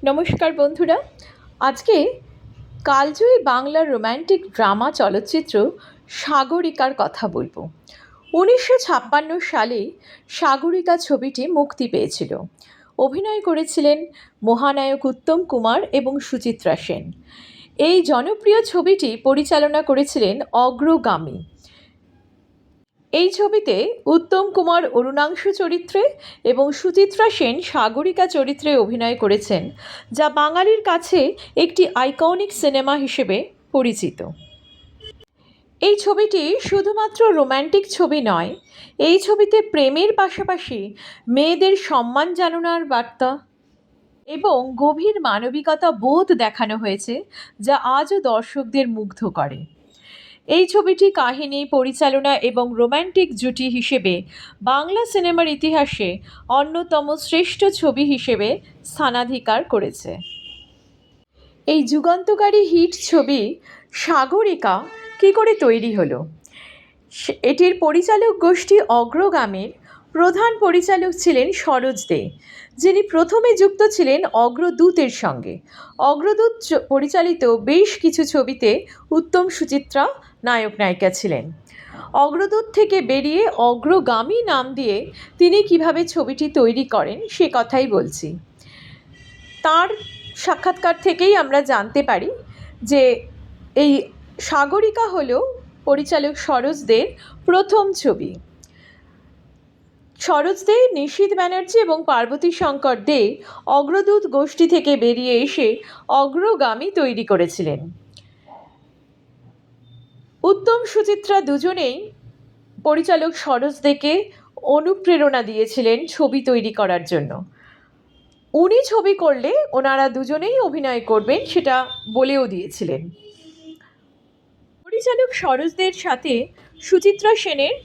নমস্কার বন্ধুরা, আজকে কালজয়ী বাংলার রোম্যান্টিক ড্রামা চলচ্চিত্র সাগরিকার কথা বলবো। 1956 সালে সাগরিকা ছবিটি মুক্তি পেয়েছিল। অভিনয় করেছিলেন মহানায়ক উত্তম কুমার এবং সুচিত্রা সেন। এই জনপ্রিয় ছবিটি পরিচালনা করেছিলেন অগ্রগামী। এই ছবিতে উত্তম কুমার অরুণাংশু চরিত্রে এবং সুচিত্রা সেন সাগরিকা চরিত্রে অভিনয় করেছেন, যা বাঙালির কাছে একটি আইকনিক সিনেমা হিসেবে পরিচিত। এই ছবিটি শুধুমাত্র রোম্যান্টিক ছবি নয়, এই ছবিতে প্রেমের পাশাপাশি মেয়েদের সম্মান জানানোর বার্তা এবং গভীর মানবিকতা বোধ দেখানো হয়েছে, যা আজও দর্শকদের মুগ্ধ করে। এই ছবিটি কাহিনী, পরিচালনা এবং রোম্যান্টিক জুটি হিসেবে বাংলা সিনেমার ইতিহাসে অন্যতম শ্রেষ্ঠ ছবি হিসেবে স্থানাধিকার করেছে। এই যুগান্তকারী হিট ছবি সাগরিকা কী করে তৈরি হলো? এটির পরিচালক গোষ্ঠী অগ্রগামীর প্রধান পরিচালক ছিলেন সরোজ দে, যিনি প্রথমে যুক্ত ছিলেন অগ্রদূতের সঙ্গে। অগ্রদূত পরিচালিত বেশ কিছু ছবিতে উত্তম সুচিত্রা নায়ক নায়িকা ছিলেন। অগ্রদূত থেকে বেরিয়ে অগ্রগামী নাম দিয়ে তিনি কিভাবে ছবিটি তৈরি করেন সে কথাই বলছি। তার সাক্ষাৎকার থেকেই আমরা জানতে পারি যে এই সাগরিকা হলো পরিচালক সরোজ দের প্রথম ছবি। সরোজ দে, নিশীথ ব্যানার্জি এবং পার্বতী শঙ্কর দে অগ্রদূত গোষ্ঠী থেকে বেরিয়ে এসে অগ্রগামী তৈরি করেছিলেন। উত্তম সুচিত্রা দুজনেই পরিচালক সরোজ দেকে অনুপ্রেরণা দিয়েছিলেন ছবি তৈরি করার জন্য। উনি ছবি করলে ওনারা দুজনেই অভিনয় করবেন সেটা বলেও দিয়েছিলেন। পরিচালক সরোজদের সাথে সুচিত্রা সেনের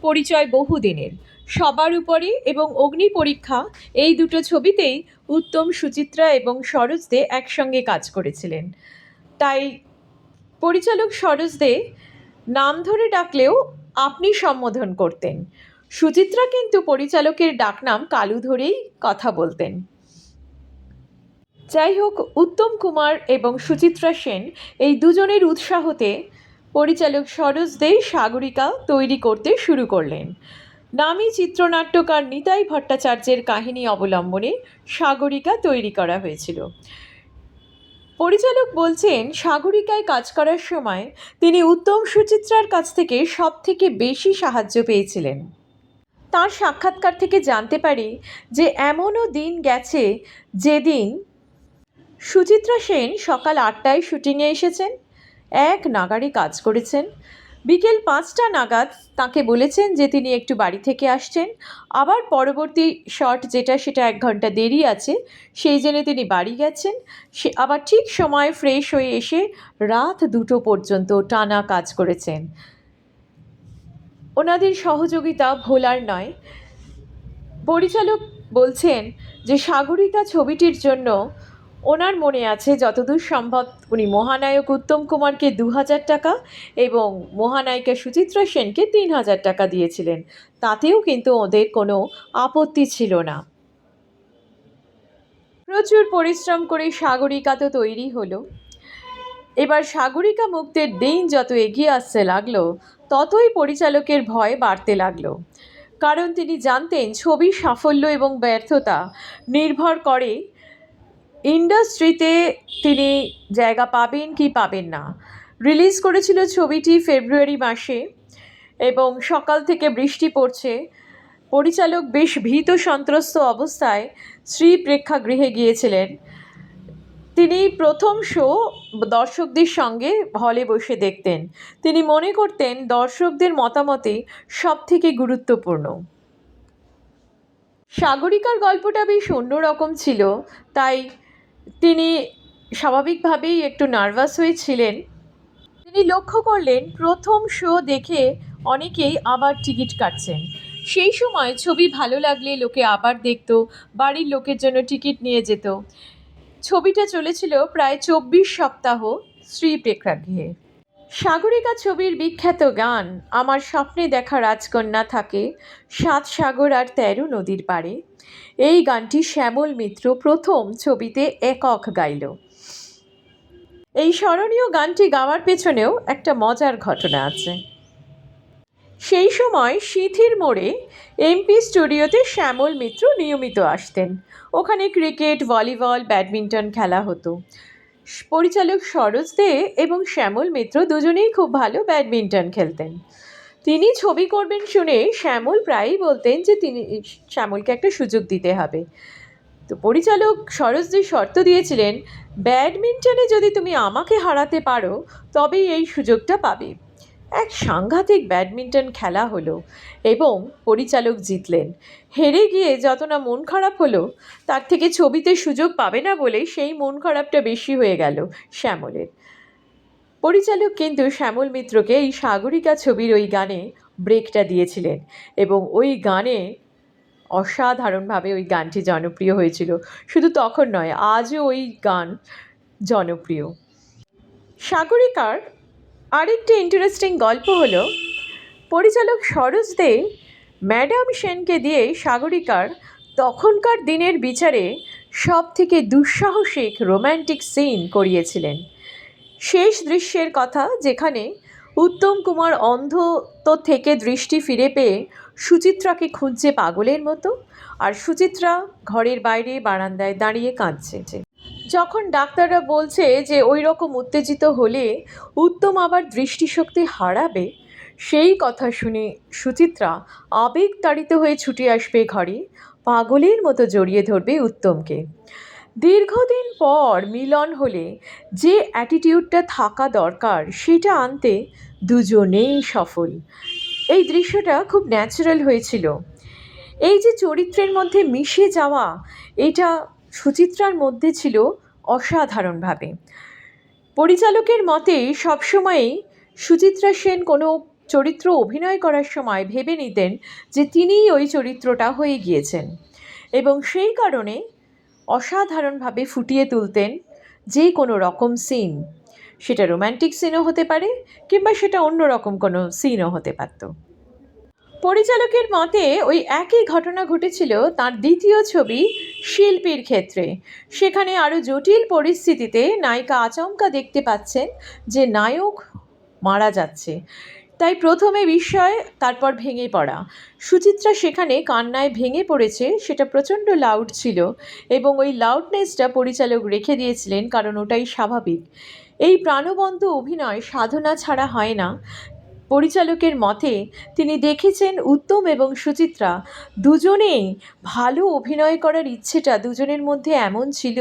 পরিচয় বহুদিনের। সবার উপরে এবং অগ্নি পরীক্ষা এই দুটো ছবিতেই উত্তম সুচিত্রা এবং সরোজ দে একসঙ্গে কাজ করেছিলেন। তাই পরিচালক সরোজ দে নাম ধরে ডাকলেও আপনি সম্বোধন করতেন। সুচিত্রা কিন্তু পরিচালকের ডাকনাম কালু ধরেই কথা বলতেন। যাই হোক, উত্তম কুমার এবং সুচিত্রা সেন এই দুজনের উৎসাহতে পরিচালক সরোজ দে সাগরিকা তৈরি করতে শুরু করলেন। নামী চিত্রনাট্যকার নিতাই ভট্টাচার্যের কাহিনী অবলম্বনে সাগরিকা তৈরি করা হয়েছিল। পরিচালক বলছেন, সাগরিকায় কাজ করার সময় তিনি উত্তম সুচিত্রার কাছ থেকে সবথেকে বেশি সাহায্য পেয়েছিলেন। তার সাক্ষাৎকার থেকে জানতে পারি যে এমনও দিন গেছে যেদিন সুচিত্রা সেন সকাল 8টায় শুটিংয়ে এসেছেন, এক নাগাড়ে কাজ করেছেন। বিকেল 5টা নাগাদ তাকে বলেছেন যে তিনি একটু বাড়ি থেকে আসছেন, আবার পরবর্তী শট যেটা সেটা 1 ঘন্টা দেরি আছে সেই জন্য তিনি বাড়ি গেছেন। সে আবার ঠিক সময় ফ্রেশ হয়ে এসে রাত 2টো পর্যন্ত টানা কাজ করেছেন। ওনাদের সহযোগিতা ভোলার নয়। পরিচালক বলছেন যে সাগরিকা ছবিটির জন্য ওনার মনে আছে যতদূর সম্ভব উনি মহানায়ক উত্তম কুমারকে 2000 টাকা এবং মহানায়িকা সুচিত্রা সেনকে 3000 টাকা দিয়েছিলেন। তাতেও কিন্তু ওদের কোনো আপত্তি ছিল না। প্রচুর পরিশ্রম করে সাগরিকা তো তৈরি হলো। এবার সাগরিকা মুক্তির দিন যত এগিয়ে আসতে লাগলো, ততই পরিচালকের ভয় বাড়তে লাগলো। কারণ তিনি জানতেন ছবির সাফল্য এবং ব্যর্থতা নির্ভর করে ইন্ডাস্ট্রিতে তিনি জায়গা পাবেন কি পাবেন না। রিলিজ করেছিল ছবিটি ফেব্রুয়ারি মাসে এবং সকাল থেকে বৃষ্টি পড়ছে। পরিচালক বেশ ভীত সন্ত্রস্ত অবস্থায় শ্রী প্রেক্ষাগৃহে গিয়েছিলেন। তিনি প্রথম শো দর্শকদের সঙ্গে হলে বসে দেখতেন। তিনি মনে করতেন দর্শকদের মতামতই সবথেকে গুরুত্বপূর্ণ। সাগরিকার গল্পটা বেশ অন্যরকম ছিল, তাই তিনি স্বাভাবিকভাবেই একটু নার্ভাস হয়েছিলেন। তিনি লক্ষ্য করলেন প্রথম শো দেখে অনেকেই আবার টিকিট কাটছেন। সেই সময় ছবি ভালো লাগলে লোকে আবার দেখত, বাড়ির লোকের জন্য টিকিট নিয়ে যেত। ছবিটা চলেছিল প্রায় 24 সপ্তাহ শ্রী প্রেক্ষাগৃহে। সাগরিকা ছবির বিখ্যাত গান আমার স্বপ্নে দেখা রাজকন্যা থাকে ৭ সাগর আর ১৩ নদীর পাড়ে, এই গানটি শ্যামল মিত্র প্রথম ছবিতে একক গাইল। এই স্মরণীয় গানটি গাওয়ার পেছনেও একটা মজার ঘটনা আছে। সেই সময় সিঁথির মোড়ে এমপি স্টুডিওতে শ্যামল মিত্র নিয়মিত আসতেন। ওখানে ক্রিকেট, ভলিবল, ব্যাডমিন্টন খেলা হতো। পরিচালক সরোজ দে এবং শ্যামল মিত্র দুজনেই খুব ভালো ব্যাডমিন্টন খেলতেন। তিনি ছবি করবেন শুনে শ্যামল প্রায়ই বলতেন যে শ্যামলকে একটা সুযোগ দিতে হবে। তো পরিচালক সরোজ দে শর্ত দিয়েছিলেন, ব্যাডমিন্টনে যদি তুমি আমাকে হারাতে পারো তবেই এই সুযোগটা পাবে। এক সাংঘাতিক ব্যাডমিন্টন খেলা হলো এবং পরিচালক জিতলেন। হেরে গিয়ে যত না মন খারাপ হলো, তার থেকে ছবিতে সুযোগ পাবে না বলে সেই মন খারাপটা বেশি হয়ে গেল শ্যামলের। পরিচালক কিন্তু শ্যামল মিত্রকে এই সাগরিকা ছবির ওই গানে ব্রেকটা দিয়েছিলেন এবং ওই গানে অসাধারণভাবে ওই গানটি জনপ্রিয় হয়েছিল। শুধু তখন নয়, আজও ওই গান জনপ্রিয়। সাগরিকার আরেকটি ইন্টারেস্টিং গল্প হলো, পরিচালক সরোজ দে ম্যাডাম সেনকে দিয়ে সাগরিকার তখনকার দিনের বিচারে সব থেকে দুঃসাহসিক রোম্যান্টিক সিন করিয়েছিলেন। শেষ দৃশ্যের কথা, যেখানে উত্তম কুমার অন্ধ তো থেকে দৃষ্টি ফিরে পেয়ে সুচিত্রাকে খুঁজছে পাগলের মতো, আর সুচিত্রা ঘরের বাইরে বারান্দায় দাঁড়িয়ে কাঁদছে। যখন ডাক্তাররা বলছে যে ওই রকম উত্তেজিত হলে উত্তম আবার দৃষ্টিশক্তি হারাবে, সেই কথা শুনে সুচিত্রা আবেগতাড়িত হয়ে ছুটে আসবে ঘরে, পাগলের মতো জড়িয়ে ধরবে উত্তমকে। দীর্ঘদিন পর মিলন হলে যে অ্যাটিটিউডটা থাকা দরকার সেটা আনতে দুজনেই সফল। এই দৃশ্যটা খুব ন্যাচারাল হয়েছিল। এই যে চরিত্রের মধ্যে মিশে যাওয়া, এটা সুচিত্রার মধ্যে ছিল অসাধারণভাবে। পরিচালকের মতে সবসময়ই সুচিত্রা সেন কোনো চরিত্র অভিনয় করার সময় ভেবে নিতেন যে তিনিই ওই চরিত্রটা হয়ে গিয়েছেন এবং সেই কারণে অসাধারণভাবে ফুটিয়ে তুলতেন যে কোনো রকম সিন। সেটা রোম্যান্টিক সিনও হতে পারে কিংবা সেটা অন্য রকম কোনো সিনও হতে পারত। পরিচালকের মতে ওই একই ঘটনা ঘটেছিল তার দ্বিতীয় ছবি শিল্পীর ক্ষেত্রে। সেখানে আরও জটিল পরিস্থিতিতে নায়িকা আচমকা দেখতে পাচ্ছেন যে নায়ক মারা যাচ্ছে, তাই প্রথমে বিস্ময়, তারপর ভেঙে পড়া। সুচিত্রা সেখানে কান্নায় ভেঙে পড়েছে, সেটা প্রচণ্ড লাউড ছিল এবং ওই লাউডনেসটা পরিচালক রেখে দিয়েছিলেন কারণ ওটাই স্বাভাবিক। এই প্রাণবন্ত অভিনয় সাধনা ছাড়া হয় না। পরিচালকের মতে তিনি দেখেছেন উত্তম এবং সুচিত্রা দুজনেই ভালো অভিনয় করার ইচ্ছেটা দুজনের মধ্যে এমন ছিল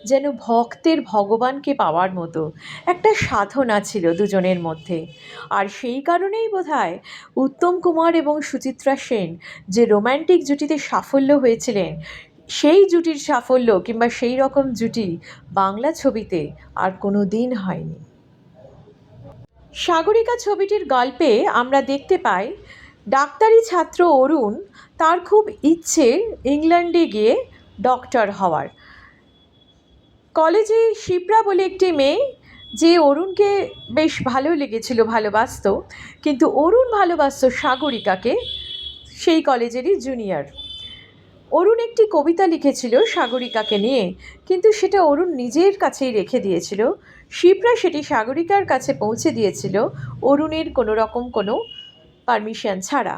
যেন ভক্তের ভগবানকে পাওয়ার মতো একটা সাধনা ছিল দুজনের মধ্যে। আর সেই কারণেই বোধহয় উত্তম কুমার এবং সুচিত্রা সেন যে রোম্যান্টিক জুটিতে সাফল্য হয়েছিলেন, সেই জুটির সাফল্য কিংবা সেই রকম জুটি বাংলা ছবিতে আর কোনো দিন হয়নি। সাগরিকা ছবিটির গল্পে আমরা দেখতে পাই ডাক্তারি ছাত্র অরুণ, তার খুব ইচ্ছে ইংল্যান্ডে গিয়ে ডক্টর হওয়ার। কলেজে শিপ্রা বলে একটি মেয়ে যে অরুণকে বেশ ভালো লেগেছিল, ভালোবাসত, কিন্তু অরুণ ভালোবাসত সাগরিকাকে, সেই কলেজেরই জুনিয়র। অরুণ একটি কবিতা লিখেছিল সাগরিকাকে নিয়ে, কিন্তু সেটা অরুণ নিজের কাছেই রেখে দিয়েছিল। শিপ্রা সেটি সাগরিকার কাছে পৌঁছে দিয়েছিল অরুণের কোনো রকম কোনো পারমিশন ছাড়া।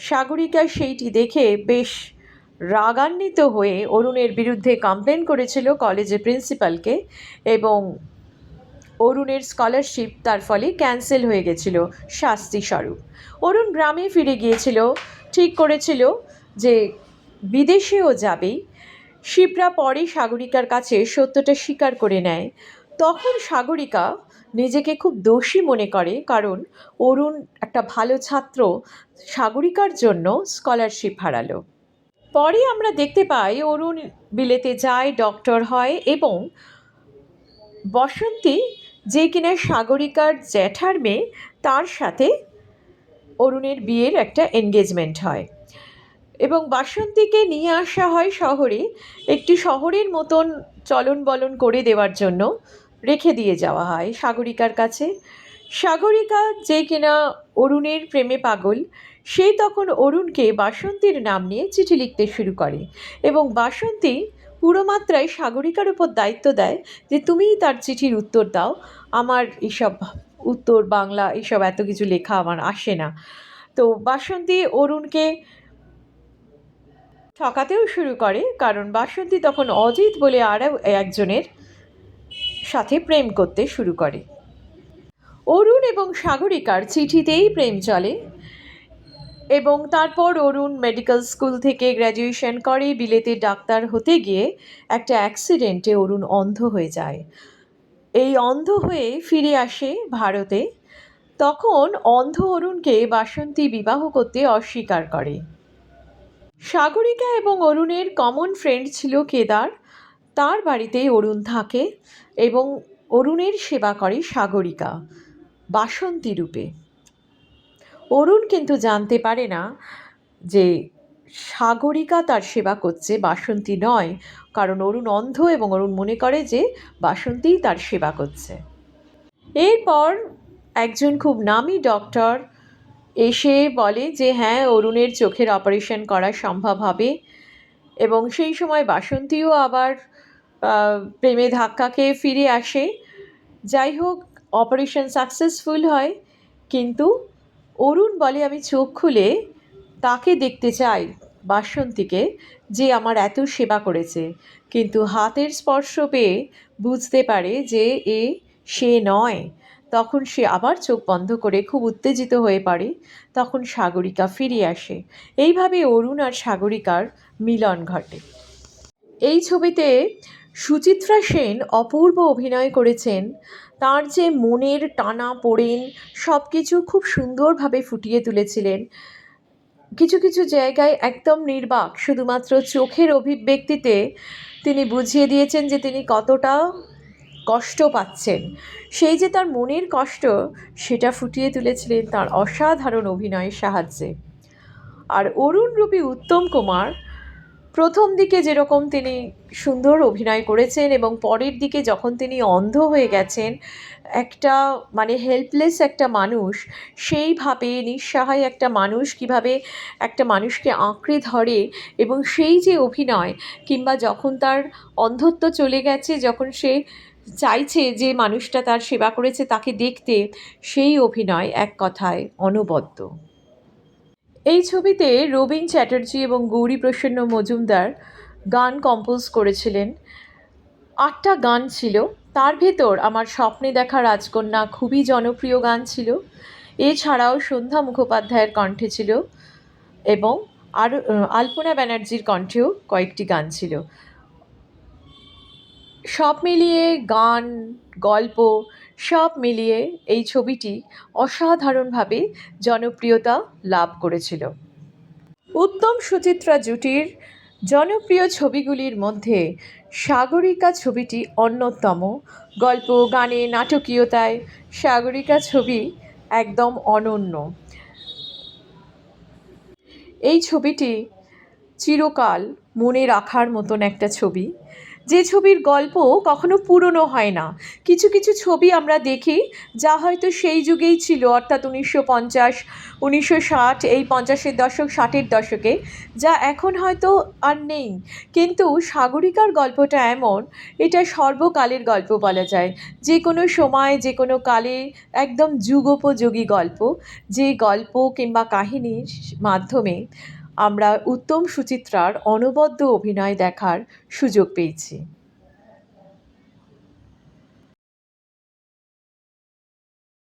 সাগরিকা সেইটি দেখে বেশ রাগান্বিত হয়ে অরুণের বিরুদ্ধে কমপ্লেন করেছিল কলেজের প্রিন্সিপালকে এবং অরুণের স্কলারশিপ তার ফলে ক্যান্সেল হয়ে গেছিল শাস্তিস্বরূপ। অরুণ গ্রামে ফিরে গিয়েছিল, ঠিক করেছিল যে বিদেশেও যাবেই। শিপ্রা পরে সাগরিকার কাছে সত্যটা স্বীকার করে নেয়। তখন সাগরিকা নিজেকে খুব দোষী মনে করে, কারণ অরুণ একটা ভালো ছাত্র সাগরিকার জন্য স্কলারশিপ হারালো। পরে আমরা দেখতে পাই অরুণ বিলেতে যায়, ডক্টর হয় এবং বসন্তী, যে কিনা সাগরিকার জ্যাঠার মেয়ে, তার সাথে অরুণের বিয়ের একটা এনগেজমেন্ট হয় এবং বাসন্তীকে নিয়ে আসা হয় শহরে, একটি শহরের মতন চলন বলন করে দেওয়ার জন্য রেখে দিয়ে যাওয়া হয় সাগরিকার কাছে। সাগরিকা যে কিনা অরুণের প্রেমে পাগল, সে তখন অরুণকে বাসন্তীর নাম নিয়ে চিঠি লিখতে শুরু করে এবং বাসন্তী পুরো মাত্রায় সাগরিকার উপর দায়িত্ব দেয় যে তুমিই তার চিঠির উত্তর দাও, আমার এসব উত্তর বাংলা এসব এত কিছু লেখা আমার আসে না। তো বাসন্তী অরুণকে ঠকাতেও শুরু করে, কারণ বাসন্তী তখন অজিত বলে আরও একজনের সাথে প্রেম করতে শুরু করে। অরুণ এবং সাগরিকার চিঠিতেই প্রেম চলে এবং তারপর অরুণ মেডিকেল স্কুল থেকে গ্র্যাজুয়েশন করে, বিলেতে ডাক্তার হতে গিয়ে একটা অ্যাক্সিডেন্টে অরুণ অন্ধ হয়ে যায়। এই অন্ধ হয়ে ফিরে আসে ভারতে। তখন অন্ধ অরুণকে বাসন্তী বিবাহ করতে অস্বীকার করে। সাগরিকা এবং অরুণের কমন ফ্রেন্ড ছিল কেদার। তার বাড়িতেই অরুণ থাকে এবং অরুণের সেবা করে সাগরিকা বাসন্তী রূপে। অরুণ কিন্তু জানতে পারে না যে সাগরিকা তার সেবা করছে, বাসন্তী নয়, কারণ অরুণ অন্ধ এবং অরুণ মনে করে যে বাসন্তীই তার সেবা করছে। এরপর একজন খুব নামী ডক্টর এসে বলে যে হ্যাঁ, অরুণের চোখের অপারেশন করা সম্ভব হবে এবং সেই সময় বাসন্তীও আবার প্রেমে ধাক্কা খেয়ে ফিরে আসে। যাই হোক, অপারেশন সাকসেসফুল হয়, কিন্তু অরুণ বলে আমি চোখ খুলে তাকে দেখতে চাই, বাসন্তীকে, যে আমার এত সেবা করেছে। কিন্তু হাতের স্পর্শ পেয়ে বুঝতে পারে যে সে নয়। তখন সে আবার চোখ বন্ধ করে খুব উত্তেজিত হয়ে পড়ে। তখন সাগরিকা ফিরে আসে। এইভাবে অরুণ আর সাগরিকার মিলন ঘটে। এই ছবিতে সুচিত্রা সেন অপূর্ব অভিনয় করেছেন। তার যে মনের টানা পোড়েন সব কিছু খুব সুন্দরভাবে ফুটিয়ে তুলেছিলেন। কিছু কিছু জায়গায় একদম নির্বাক, শুধুমাত্র চোখের অভিব্যক্তিতে তিনি বুঝিয়ে দিয়েছেন যে তিনি কতটা কষ্ট পাচ্ছেন। সেই যে তার মনের কষ্ট, সেটা ফুটিয়ে তুলেছিলেন তার অসাধারণ অভিনয়ের সাহায্যে। আর অরুণরূপী উত্তম কুমার প্রথম দিকে যেরকম তিনি সুন্দর অভিনয় করেছেন এবং পরের দিকে যখন তিনি অন্ধ হয়ে গেছেন, একটা মানে হেল্পলেস একটা মানুষ, সেইভাবে নিঃসহায় একটা মানুষ কিভাবে একটা মানুষকে আঁকড়ে ধরে, এবং সেই যে অভিনয়, কিংবা যখন তার অন্ধত্ব চলে গেছে, যখন সে চাইছে যে মানুষটা তার সেবা করেছে তাকে দেখতে, সেই অভিনয় এক কথায় অনবদ্য। এই ছবিতে রবীন চ্যাটার্জি এবং গৌরীপ্রসন্ন মজুমদার গান কম্পোজ করেছিলেন। ৮টা গান ছিল, তার ভেতর আমার স্বপ্নে দেখা রাজকন্যা খুবই জনপ্রিয় গান ছিল। এছাড়াও সন্ধ্যা মুখোপাধ্যায়ের কণ্ঠে ছিল এবং আরও আলপনা ব্যানার্জির কণ্ঠেও কয়েকটি গান ছিল। সব মিলিয়ে গান, গল্প সব মিলিয়ে এই ছবিটি অসাধারণভাবে জনপ্রিয়তা লাভ করেছিল। উত্তম সুচিত্রা জুটির জনপ্রিয় ছবিগুলির মধ্যে সাগরিকা ছবিটি অন্যতম। গল্প, গানে, নাটকীয়তায় সাগরিকা ছবি একদম অনন্য। এই ছবিটি চিরকাল মনে রাখার মতন একটা ছবি, যে ছবির গল্প কখনো পুরনো হয় না। কিছু কিছু ছবি আমরা দেখি যা হয়তো সেই যুগেই ছিল, অর্থাৎ 1950, 1960, এই 50-এর দশক, 60-এর দশকে, যা এখন হয়তো আর নেই। কিন্তু সাগরিকার গল্পটা এমন, এটা সর্বকালের গল্প বলা যায়। যে কোনো সময়, যে কোনো কালে একদম যুগোপযোগী গল্প, যে গল্প কিংবা কাহিনীর মাধ্যমে আমরা উত্তম সুচিত্রার অনবদ্য অভিনয় দেখার সুযোগ পেয়েছি।